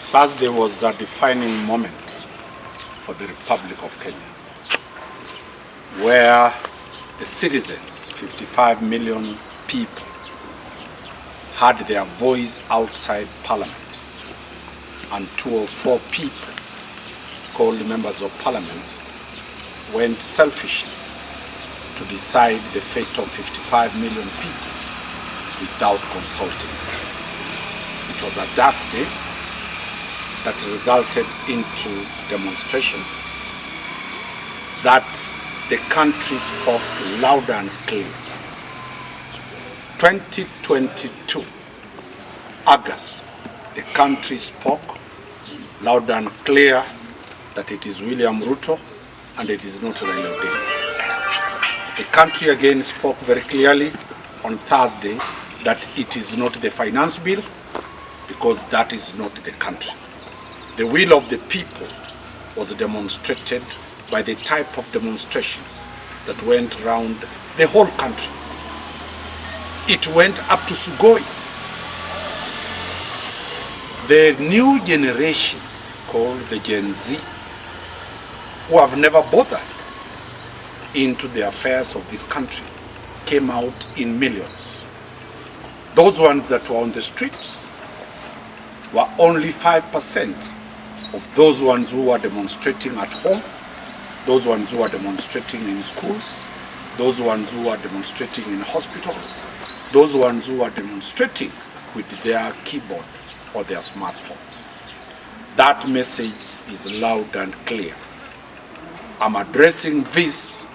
Thursday was a defining moment for the Republic of Kenya, where the citizens, 55 million people, had their voice outside Parliament, and 204 people, called members of Parliament, went selfishly to decide the fate of 55 million people without consulting. It was a dark day that resulted into demonstrations that the country spoke loud and clear. 2022, August, the country spoke loud and clear that it is William Ruto and it is not Raila Odinga. The country again spoke very clearly on Thursday that it is not the finance bill, because that is not the country. The will of the people was demonstrated by the type of demonstrations that went around the whole country. It went up to Sugoi. The new generation, called the Gen Z, who have never bothered into the affairs of this country, came out in millions. Those ones that were on the streets were only 5% of those ones who were demonstrating at home, those ones who are demonstrating in schools, those ones who are demonstrating in hospitals, those ones who are demonstrating with their keyboard or their smartphones. That message is loud and clear. I'm addressing this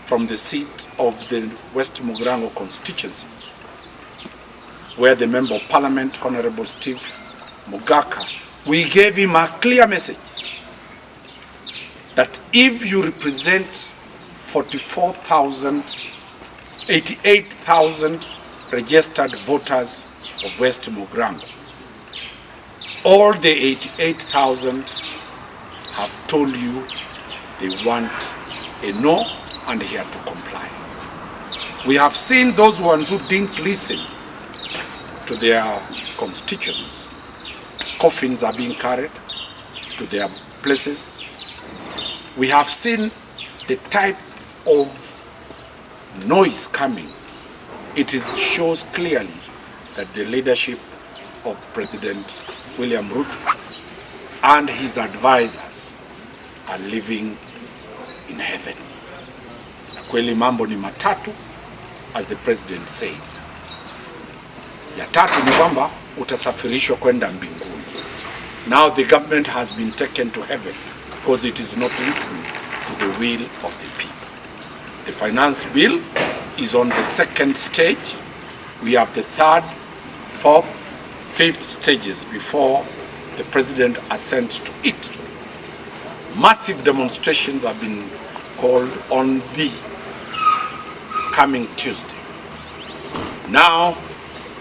from the seat of the West Mugirango constituency, where the Member of Parliament, Honorable Steve Mugaka, we gave him a clear message that if you represent 88,000 registered voters of West Mugirango, all the 88,000 have told you they want a no and here to comply. We have seen those ones who didn't listen to their constituents. Coffins are being carried to their places. We have seen the type of noise coming. It shows clearly that the leadership of President William Ruto and his advisors are living in heaven. Kweli mambo ni matatu, as the president said. Ya tatu ni kwamba utasafirishwa kwenda mbinguni. Now the government has been taken to heaven because it is not listening to the will of the people. The finance bill is on the second stage. We have the third, fourth, fifth stages before the president assents to it. Massive demonstrations have been called on the coming Tuesday. Now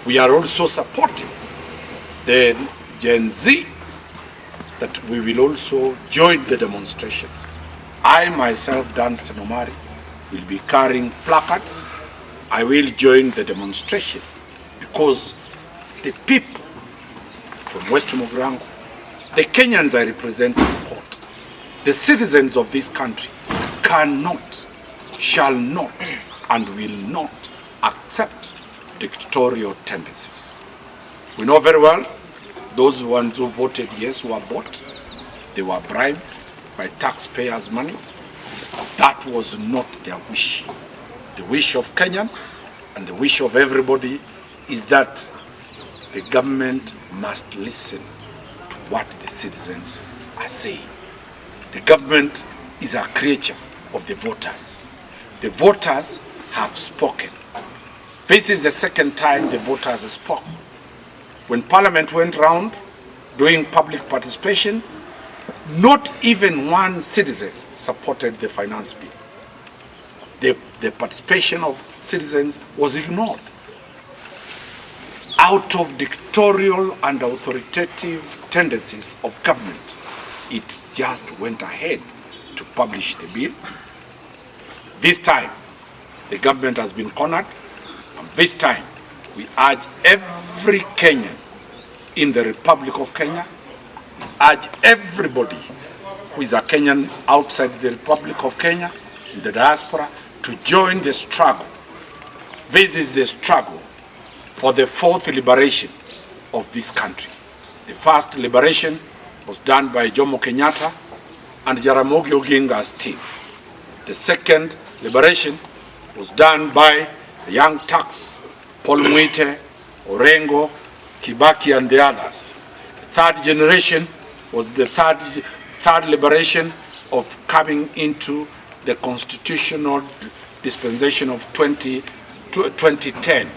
we are also supporting the Gen Z that we will also join the demonstrations. I myself, Danstan Omari, will be carrying placards. I will join the demonstration because the people from West Mugirango, the Kenyans I represent in court, the citizens of this country cannot, shall not, and will not accept dictatorial tendencies. We know very well those ones who voted yes were bought. They were bribed by taxpayers' money. That was not their wish. The wish of Kenyans and the wish of everybody is that the government must listen to what the citizens are saying. The government is a creature of the voters. The voters have spoken. This is the second time the voters spoke. When Parliament went round doing public participation, not even one citizen supported the finance bill. The participation of citizens was ignored. Out of dictatorial and authoritative tendencies of government, it just went ahead to publish the bill. This time, the government has been cornered, and this time, we urge every Kenyan in the Republic of Kenya urge everybody who is a Kenyan outside the Republic of Kenya, in the diaspora, to join the struggle. This is the struggle for the fourth liberation of this country. The first liberation was done by Jomo Kenyatta and Jaramogi Oginga's team. The second liberation was done by the young Turks, Paul Mwite, Orengo, Kibaki and the others. The third generation was the third liberation of coming into the constitutional dispensation of 2010.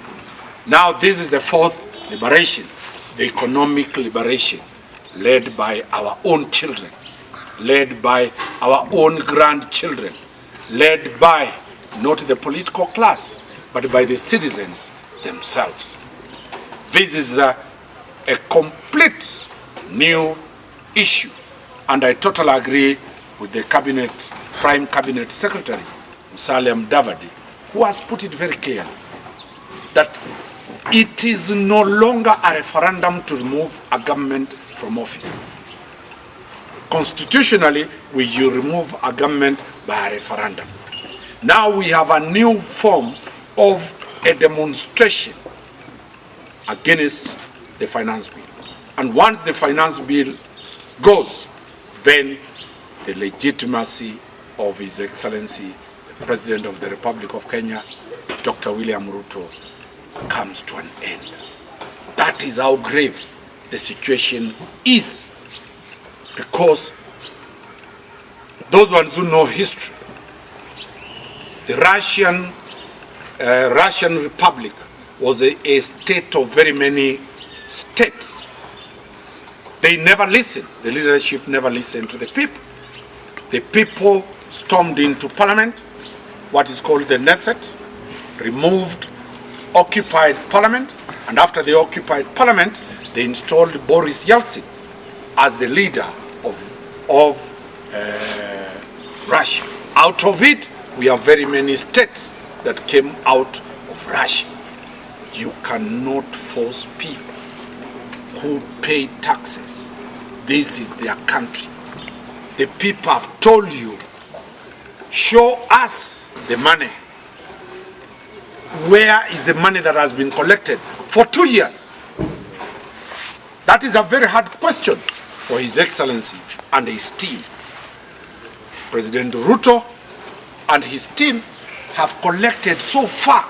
Now this is the fourth liberation, the economic liberation, led by our own children, led by our own grandchildren, led by not the political class, but by the citizens themselves. This is a complete new issue, and I totally agree with the Prime Cabinet Secretary, Musalia Mudavadi, who has put it very clearly that it is no longer a referendum to remove a government from office. Constitutionally, you remove a government by a referendum. Now we have a new form of a demonstration against the finance bill. And once the finance bill goes, then the legitimacy of His Excellency, the President of the Republic of Kenya, Dr. William Ruto, comes to an end. That is how grave the situation is, because those ones who know history, the Russian Republic was a state of very many states. They never listened. The leadership never listened to the people. The people stormed into parliament, what is called the Knesset, removed occupied parliament, and after they occupied parliament, they installed Boris Yeltsin as the leader of Russia. Out of it, we have very many states that came out of Russia. You cannot force people who pay taxes. This is their country. The people have told you, show us the money. Where is the money that has been collected for 2 years? That is a very hard question for His Excellency and his team. President Ruto and his team have collected so far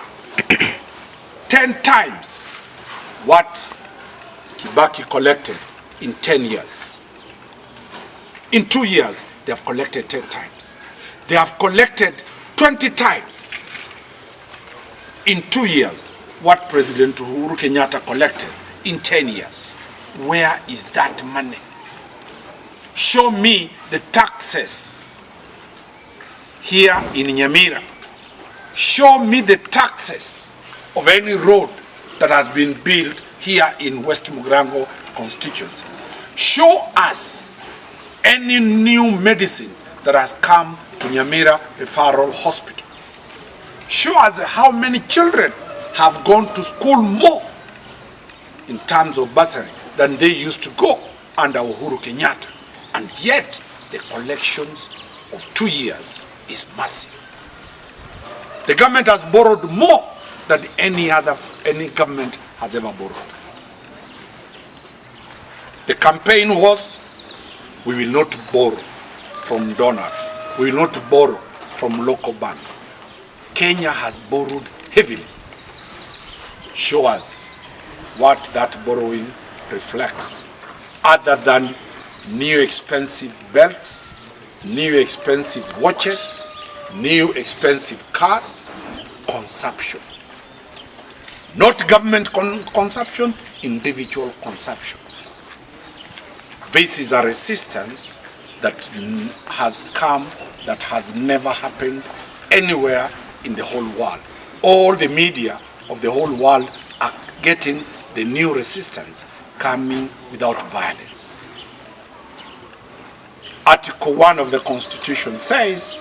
10 times what Kibaki collected in 10 years. In 2 years, they have collected 10 times. They have collected 20 times in 2 years what President Uhuru Kenyatta collected in 10 years. Where is that money? Show me the taxes here in Nyamira. Show me the taxes of any road that has been built here in West Mugrango constituency. Show us any new medicine that has come to Nyamira Referral Hospital. Show us how many children have gone to school more in terms of bursary than they used to go under Uhuru Kenyatta. And yet, the collections of 2 years is massive. The government has borrowed more than any government has ever borrowed. The campaign was, we will not borrow from donors. We will not borrow from local banks. Kenya has borrowed heavily. Show us what that borrowing reflects, other than new expensive belts, new expensive watches, new expensive cars, consumption. Not government consumption, individual consumption. This is a resistance that has come, that has never happened anywhere in the whole world. All the media of the whole world are getting the new resistance coming without violence. Article 1 of the Constitution says,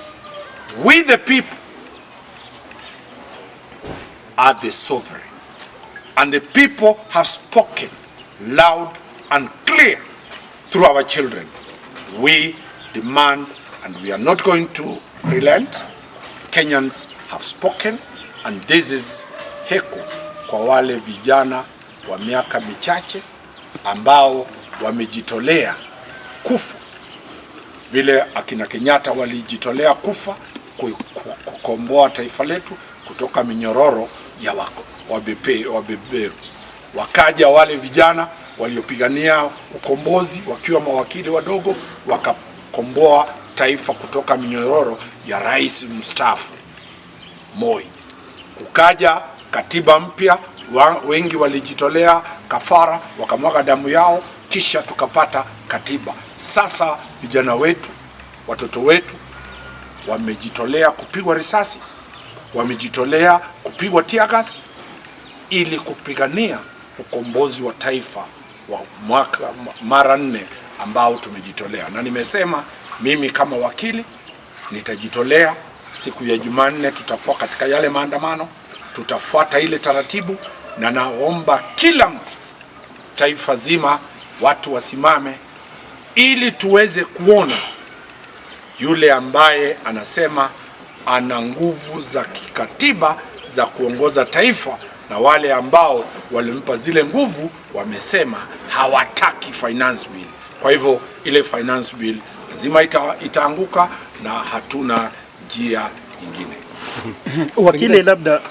we the people are the sovereign. And the people have spoken loud and clear through our children. We demand, and we are not going to relent. Kenyans have spoken, and this is heko kwa wale vijana wa miaka michache ambao wamejitolea kufa vile akina Kenyatta walijitolea kufa kukomboa taifa letu kutoka minyororo ya wabeberu. Wakaja wale vijana waliopigania ukombozi wakiwa mawakili wadogo, wakakomboa taifa kutoka minyororo ya rais mstaafu Moi. Kukaja katiba mpya, wengi walijitolea kafara, wakamwaga damu yao, kisha tukapata katiba. Sasa vijana wetu, watoto wetu wamejitolea kupigwa risasi, wamejitolea kupigwa tear gas ili kupigania ukombozi wa taifa wa mara 4 ambao tumejitolea. Na nimesema mimi kama wakili nitajitolea. Siku ya Jumanne tutakuwa katika yale maandamano, tutafuata ile taratibu, na naomba kila mtu, taifa zima, watu wasimame ili tuweze kuona yule ambaye anasema ana nguvu za kikatiba za kuongoza taifa, na wale ambao walimpa zile nguvu wamesema hawataki finance bill. Kwa hivyo ile finance bill lazima itaanguka na hatuna njia nyingine. Wakili, labda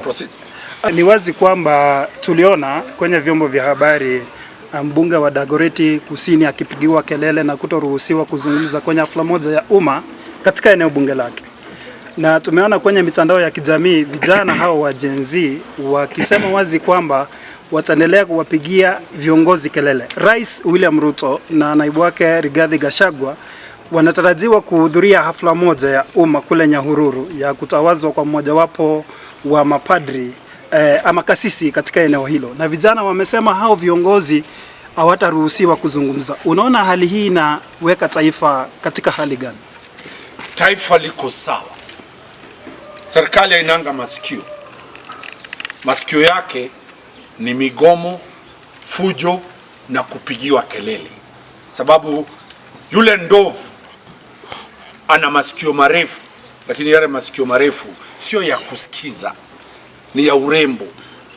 proceed. Ni wazi kwamba tuliona kwenye vyombo vya habari mbunge wa Dagoretti Kusini akipigiwa kelele na kutoruhusiwa kuzungumza kwenye hafla moja ya umma katika eneo bunge lake. Na tumeona kwenye mitandao ya kijamii vijana hao wa Gen Z wakisema wazi kwamba wataendelea kuwapigia viongozi kelele. Rais William Ruto na naibu wake Rigathi Gachagua wanatarajiwa kuhudhuria hafla moja ya umma kule Nyahururu ya kutawazwa kwa mmojawapo wa mapadri ama kasisi katika eneo hilo. Na vijana wamesema hao viongozi hawataruhusiwa kuzungumza. Unaona hali hii inaweka taifa katika hali gani? Taifa liko sawa. Serikali hainanga masikio. Masikio yake ni migomo, fujo na kupigiwa kelele. Sababu yule ndovu ana masikio marefu, lakini yale masikio marefu sio ya kusikiza, ni ya urembo.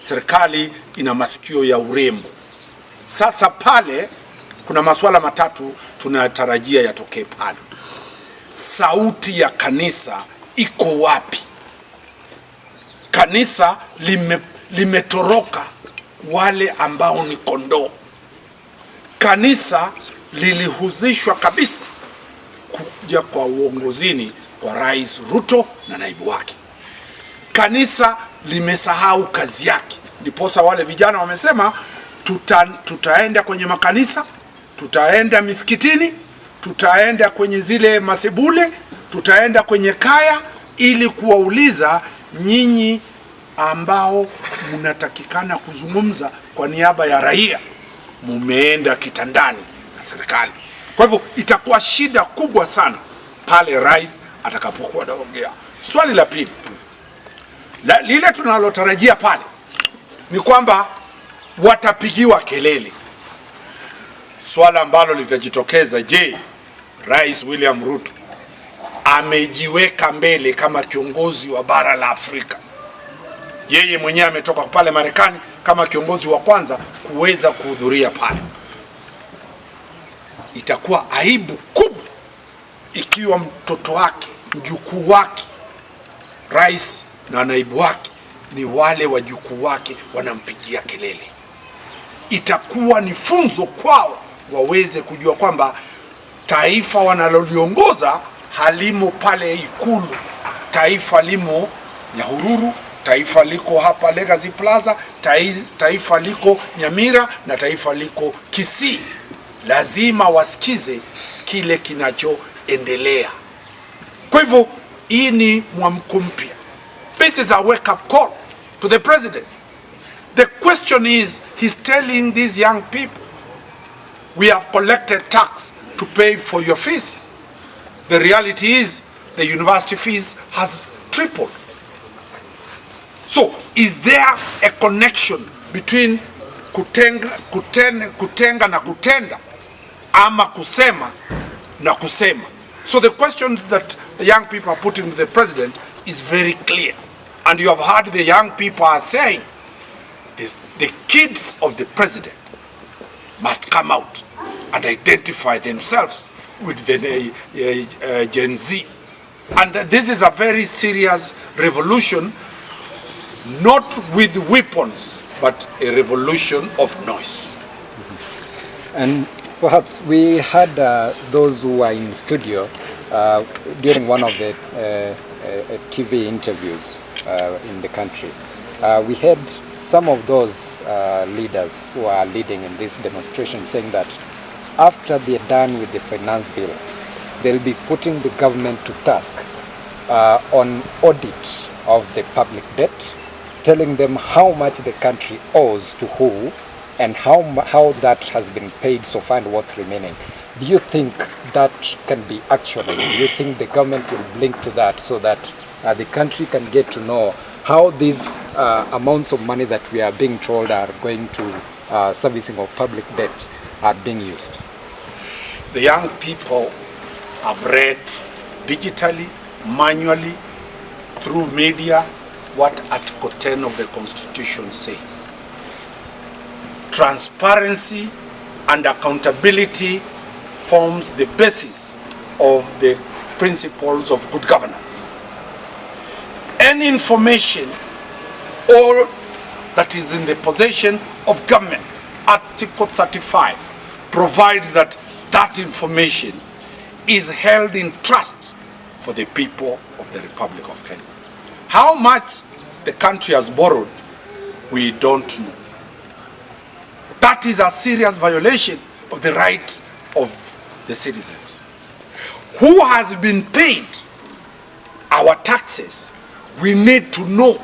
Serikali ina masikio ya urembo. Sasa pale kuna masuala matatu tunatarajia yatokee pale. Sauti ya kanisa iko wapi? Kanisa limetoroka wale ambao ni kondoo. Kanisa lilihuzishwa kabisa kuja kwa uongozini kwa Rais Ruto na naibu wake. Kanisa limesahau kazi yake. Ndiposa wale vijana wamesema tutaenda kwenye makanisa, tutaenda misikitini, tutaenda kwenye zile masebule, tutaenda kwenye kaya ili kuwauliza, nyinyi ambao mnatakikana kuzungumza kwa niaba ya raia, mumeenda kitandani na serikali. Kwa hivyo itakuwa shida kubwa sana pale rais atakapokuwa anaongea. Swali la pili, lile tunalotarajia pale ni kwamba watapigiwa kelele. Swala ambalo litajitokeza, je, Rais William Ruto amejiweka mbele kama kiongozi wa bara la Afrika? Yeye mwenyewe ametoka pale Marekani kama kiongozi wa kwanza kuweza kuhudhuria pale. Itakuwa aibu kubwa ikiwa mtoto wake, mjukuu wake, rais na naibu wake ni wale wajukuu wake wanampigia kelele. Itakuwa ni funzo kwao waweze kujua kwamba taifa wanaloliongoza halimo pale Ikulu. Taifa limo Nyahururu, taifa liko hapa Legacy Plaza, taifa liko Nyamira na taifa liko Kisii. Lazima wasikize kile kinachoendelea. Kwa hivyo hii ni mwamko mpya. This is a wake up call to the president. The question is, he's telling these young people, we have collected tax to pay for your fees. The reality is the university fees has tripled. So is there a connection between kutenga na kutenda, ama kusema na kusema. So the questions that the young people are putting to the president is very clear. And you have heard the young people are saying, the kids of the president must come out and identify themselves with the Gen Z. And this is a very serious revolution, not with weapons, but a revolution of noise. And perhaps we had those who were in studio during one of the TV interviews in the country. We had some of those leaders who are leading in this demonstration saying that after they're done with the finance bill, they'll be putting the government to task on audit of the public debt, telling them how much the country owes to who and how that has been paid so far and what's remaining. Do you think that can be actually? Do you think the government will blink to that so that the country can get to know how these amounts of money that we are being told are going to servicing of public debt are being used? The young people have read digitally, manually, through media, what Article 10 of the Constitution says. Transparency and accountability forms the basis of the principles of good governance. Any information or that is in the possession of government, Article 35 provides that that information is held in trust for the people of the Republic of Kenya. How much the country has borrowed, we don't know. That is a serious violation of the rights of the citizens. Who has been paid our taxes? We need to know,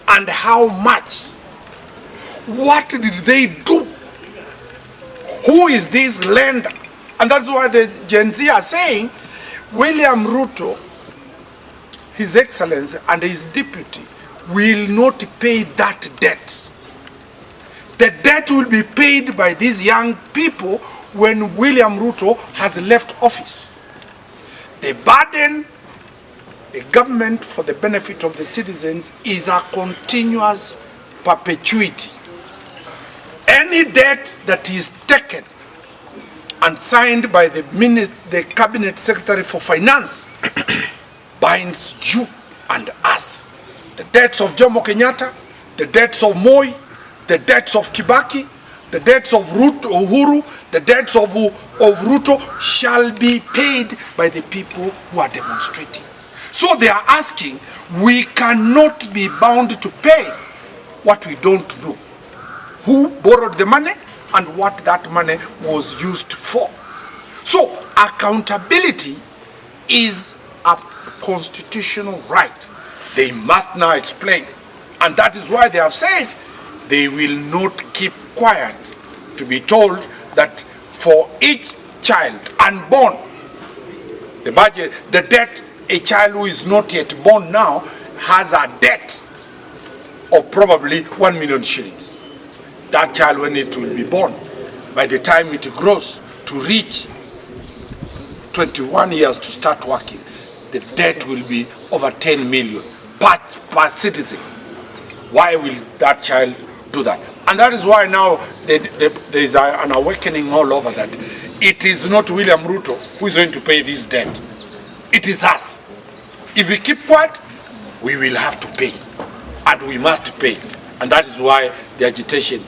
and how much. What did they do? Who is this lender? And that's why the Gen Z are saying William Ruto, His Excellency, and his deputy will not pay that debt. The debt will be paid by these young people when William Ruto has left office. The burden, the government for the benefit of the citizens is a continuous perpetuity. Any debt that is taken and signed by the Cabinet Secretary for Finance binds you and us. The debts of Jomo Kenyatta, the debts of Moi, the debts of Kibaki, the debts of Uhuru, the debts of Ruto shall be paid by the people who are demonstrating. So they are asking, we cannot be bound to pay what we don't know. Who borrowed the money and what that money was used for. So accountability is a constitutional right. They must now explain. And that is why they have said they will not keep quiet to be told that for each child unborn, the budget, the debt, a child who is not yet born now has a debt of probably 1 million shillings. That child, when it will be born, by the time it grows to reach 21 years to start working, the debt will be over 10 million per citizen. Why will that child do that? And that is why now there is an awakening all over that it is not William Ruto who is going to pay this debt. It is us. If we keep quiet, we will have to pay. And we must pay it. And that is why the agitation